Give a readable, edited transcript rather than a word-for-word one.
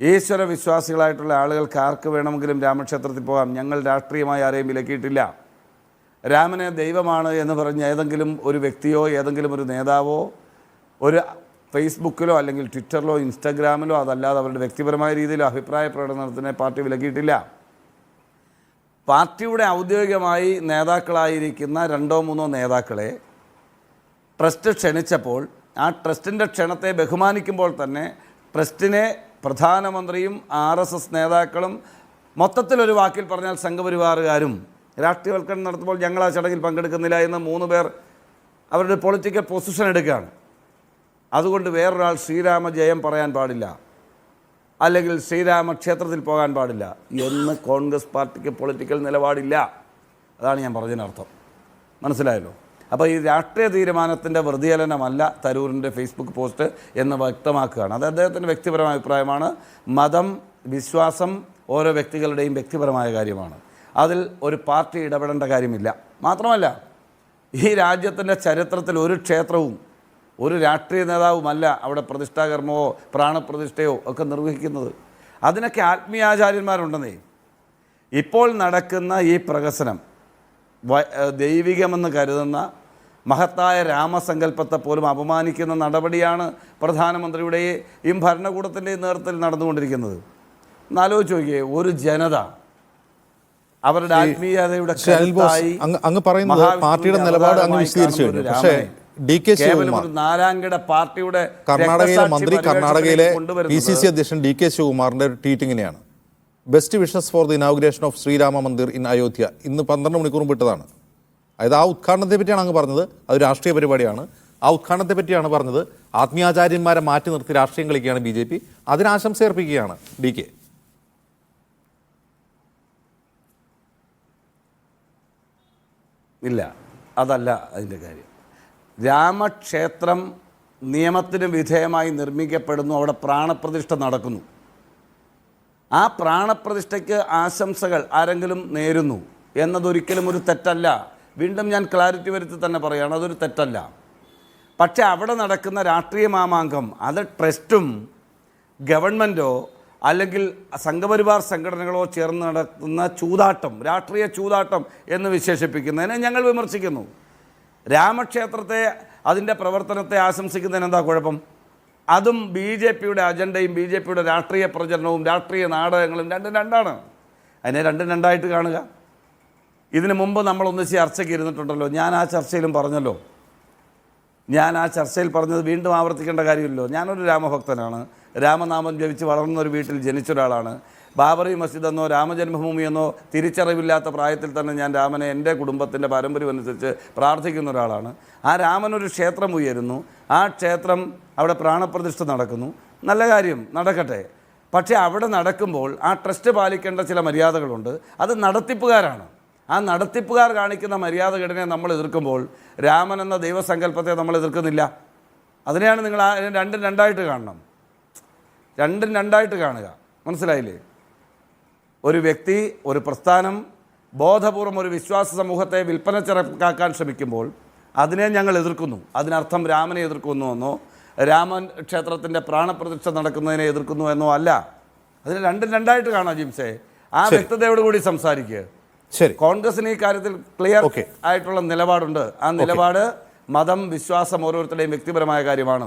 ഈശ്വര വിശ്വാസികളായിട്ടുള്ള ആളുകൾക്ക് ആർക്ക് വേണമെങ്കിലും രാമക്ഷേത്രത്തിൽ പോകാം. ഞങ്ങൾ രാഷ്ട്രീയമായി ആരെയും വിലക്കിയിട്ടില്ല. രാമനെ ദൈവമാണ് എന്ന് പറഞ്ഞ് ഏതെങ്കിലും ഒരു വ്യക്തിയോ ഏതെങ്കിലും ഒരു നേതാവോ ഒരു ഫേസ്ബുക്കിലോ അല്ലെങ്കിൽ ട്വിറ്ററിലോ ഇൻസ്റ്റാഗ്രാമിലോ അതല്ലാതെ അവരുടെ വ്യക്തിപരമായ രീതിയിലോ അഭിപ്രായ പ്രകടനത്തിന് പാർട്ടി വിലക്കിയിട്ടില്ല. പാർട്ടിയുടെ ഔദ്യോഗികമായി നേതാക്കളായിരിക്കുന്ന 2-3 നേതാക്കളെ ട്രസ്റ്റ് ക്ഷണിച്ചപ്പോൾ ആ ട്രസ്റ്റിൻ്റെ ക്ഷണത്തെ ബഹുമാനിക്കുമ്പോൾ തന്നെ ട്രസ്റ്റിനെ പ്രധാനമന്ത്രിയും RSS നേതാക്കളും മൊത്തത്തിലൊരു വാക്കിൽ പറഞ്ഞാൽ സംഘപരിവാറുകാരും രാഷ്ട്രീയവൽക്കരണം നടത്തുമ്പോൾ ഞങ്ങൾ ആ ചടങ്ങിൽ പങ്കെടുക്കുന്നില്ല എന്ന് 3 പേർ അവരുടെ പൊളിറ്റിക്കൽ പൊസിഷൻ എടുക്കുകയാണ്. അതുകൊണ്ട് വേറൊരാൾ ശ്രീരാമ ജയം പറയാൻ പാടില്ല, അല്ലെങ്കിൽ ശ്രീരാമ ക്ഷേത്രത്തിൽ പോകാൻ പാടില്ല എന്ന് കോൺഗ്രസ് പാർട്ടിക്ക് പൊളിറ്റിക്കൽ നിലപാടില്ല. അതാണ് ഞാൻ പറഞ്ഞതിനർത്ഥം. മനസ്സിലായല്ലോ? അപ്പോൾ ഈ രാഷ്ട്രീയ തീരുമാനത്തിൻ്റെ വ്യതിചലനമല്ല തരൂരിൻ്റെ ഫേസ്ബുക്ക് പോസ്റ്റ് എന്ന് വ്യക്തമാക്കുകയാണ്. അത് അദ്ദേഹത്തിൻ്റെ വ്യക്തിപരമായ അഭിപ്രായമാണ്. മതം, വിശ്വാസം ഓരോ വ്യക്തികളുടെയും വ്യക്തിപരമായ കാര്യമാണ്. അതിൽ ഒരു പാർട്ടി ഇടപെടേണ്ട കാര്യമില്ല. മാത്രമല്ല, ഈ രാജ്യത്തിൻ്റെ ചരിത്രത്തിൽ ഒരു ക്ഷേത്രവും ഒരു രാഷ്ട്രീയ നേതാവുമല്ല അവിടെ പ്രതിഷ്ഠാകർമ്മമോ പ്രാണപ്രതിഷ്ഠയോ ഒക്കെ നിർവഹിക്കുന്നത്. അതിനൊക്കെ ആത്മീയാചാര്യന്മാരുണ്ടെന്നേ. ഇപ്പോൾ നടക്കുന്ന ഈ പ്രഹസനം ദൈവികമെന്ന് കരുതുന്ന മഹത്തായ രാമസങ്കല്പത്തെ പോലും അപമാനിക്കുന്ന നടപടിയാണ് പ്രധാനമന്ത്രിയുടെയും ഭരണകൂടത്തിൻ്റെയും നേതൃത്വത്തിൽ നടന്നുകൊണ്ടിരിക്കുന്നത്. എന്നാലോചിച്ച് നോക്കിയേ, ഒരു ജനത അവരുടെ ആത്മീയതയുടെ അങ്ങ് പറയുന്നത് പാർട്ടിയുടെ നിലപാട് അങ്ങ് വിശദീകരിച്ചു കഴിഞ്ഞു. പക്ഷേ നാലാംകിട പാർട്ടിയുടെ കർണാടകയിലെ മന്ത്രി, കർണാടകയിലെ PCC അധ്യക്ഷൻ DK ശിവകുമാറിന്റെ ഒരു ട്വീറ്റ് ഇങ്ങനെയാണ്: best wishes for the inauguration of Shrirama Mandir in Ayodhya. ഇന്ന് 12 മണിക്കൂർ വിട്ടതാണ്. അതായത് ആ ഉദ്ഘാടനത്തെ പറ്റിയാണ് അങ്ങ് പറഞ്ഞത്. അത് രാഷ്ട്രീയ പരിപാടിയാണ്. ആ ഉദ്ഘാടനത്തെ പറ്റിയാണ് പറഞ്ഞത്. ആത്മീയാചാര്യന്മാരെ മാറ്റി നിർത്തി രാഷ്ട്രീയം കളിക്കുകയാണ് BJP. അതിന് ആശംസ അർപ്പിക്കുകയാണ് DK. ഇല്ല, അതല്ല അതിൻ്റെ കാര്യം. രാമക്ഷേത്രം നിയമത്തിന് വിധേയമായി നിർമ്മിക്കപ്പെടുന്നു. അവിടെ പ്രാണപ്രതിഷ്ഠ നടക്കുന്നു. ആ പ്രാണപ്രതിഷ്ഠയ്ക്ക് ആശംസകൾ ആരെങ്കിലും നേരുന്നു എന്നതൊരിക്കലും ഒരു തെറ്റല്ല. വീണ്ടും ഞാൻ ക്ലാരിറ്റി വരുത്തി തന്നെ പറയുകയാണ്, അതൊരു തെറ്റല്ല. പക്ഷേ അവിടെ നടക്കുന്ന രാഷ്ട്രീയ മാമാങ്കം അത് ട്രസ്റ്റും ഗവൺമെൻറ്റോ അല്ലെങ്കിൽ സംഘപരിവാർ സംഘടനകളോ ചേർന്ന് നടത്തുന്ന ചൂതാട്ടം, രാഷ്ട്രീയ ചൂതാട്ടം എന്ന് വിശേഷിപ്പിക്കുന്നതിനെ ഞങ്ങൾ വിമർശിക്കുന്നു. രാമക്ഷേത്രത്തെ, അതിൻ്റെ പ്രവർത്തനത്തെ ആശംസിക്കുന്നതിന് എന്താ കുഴപ്പം? അതും BJPയുടെ അജണ്ടയും BJPയുടെ രാഷ്ട്രീയ പ്രചരണവും രാഷ്ട്രീയ നാടകങ്ങളും രണ്ടാണ്. അതിനെ രണ്ടായിട്ട് കാണുക. ഇതിനു മുമ്പ് നമ്മളൊന്നിച്ച് ചർച്ചയ്ക്ക് ഇരുന്നിട്ടുണ്ടല്ലോ. ഞാൻ ആ ചർച്ചയിലും പറഞ്ഞല്ലോ. ഞാൻ ആ ചർച്ചയിൽ പറഞ്ഞത് വീണ്ടും ആവർത്തിക്കേണ്ട കാര്യമില്ലല്ലോ. ഞാനൊരു രാമഭക്തനാണ്. രാമനാമം ജപിച്ച് വളർന്നൊരു വീട്ടിൽ ജനിച്ച ഒരാളാണ്. ബാബറി മസ്ജിദ് എന്നോ രാമജന്മഭൂമി എന്നോ തിരിച്ചറിവില്ലാത്ത പ്രായത്തിൽ തന്നെ ഞാൻ രാമനെ എൻ്റെ കുടുംബത്തിൻ്റെ പാരമ്പര്യം അനുസരിച്ച് പ്രാർത്ഥിക്കുന്ന ഒരാളാണ്. ആ രാമനൊരു ക്ഷേത്രം ഉയരുന്നു. ആ ക്ഷേത്രം അവിടെ പ്രാണപ്രതിഷ്ഠ നടക്കുന്നു. നല്ല കാര്യം, നടക്കട്ടെ. പക്ഷേ അവിടെ നടക്കുമ്പോൾ ആ ട്രസ്റ്റ് പാലിക്കേണ്ട ചില മര്യാദകളുണ്ട്. അത് നടത്തിപ്പുകാരാണ്. ആ നടത്തിപ്പുകാർ കാണിക്കുന്ന മര്യാദഘടനയെ നമ്മൾ എതിർക്കുമ്പോൾ രാമൻ എന്ന ദൈവസങ്കല്പത്തെ നമ്മൾ എതിർക്കുന്നില്ല. അതിനെയാണ് നിങ്ങൾ രണ്ടായിട്ട് കാണണം. രണ്ടായിട്ട് കാണുക. മനസ്സിലായില്ലേ? ഒരു വ്യക്തി, ഒരു പ്രസ്ഥാനം ബോധപൂർവം ഒരു വിശ്വാസ സമൂഹത്തെ വിൽപ്പനച്ചരക്കാക്കാൻ ശ്രമിക്കുമ്പോൾ അതിനെ ഞങ്ങൾ എതിർക്കുന്നു. അതിനർത്ഥം രാമനെ എതിർക്കുന്നു എന്നോ രാമൻ ക്ഷേത്രത്തിൻ്റെ പ്രാണപ്രതിഷ്ഠ നടക്കുന്നതിനെ എതിർക്കുന്നു എന്നോ അല്ല. അതിനെ രണ്ടായിട്ട് കാണാം. ജിംസേ, ആ വ്യക്തതയോട് കൂടി സംസാരിക്കുക. കോൺഗ്രസിന് ഈ കാര്യത്തിൽ ക്ലിയർ ആയിട്ടുള്ള നിലപാടുണ്ട്. ആ നിലപാട് മതം, വിശ്വാസം ഓരോരുത്തരുടെയും വ്യക്തിപരമായ കാര്യമാണ്.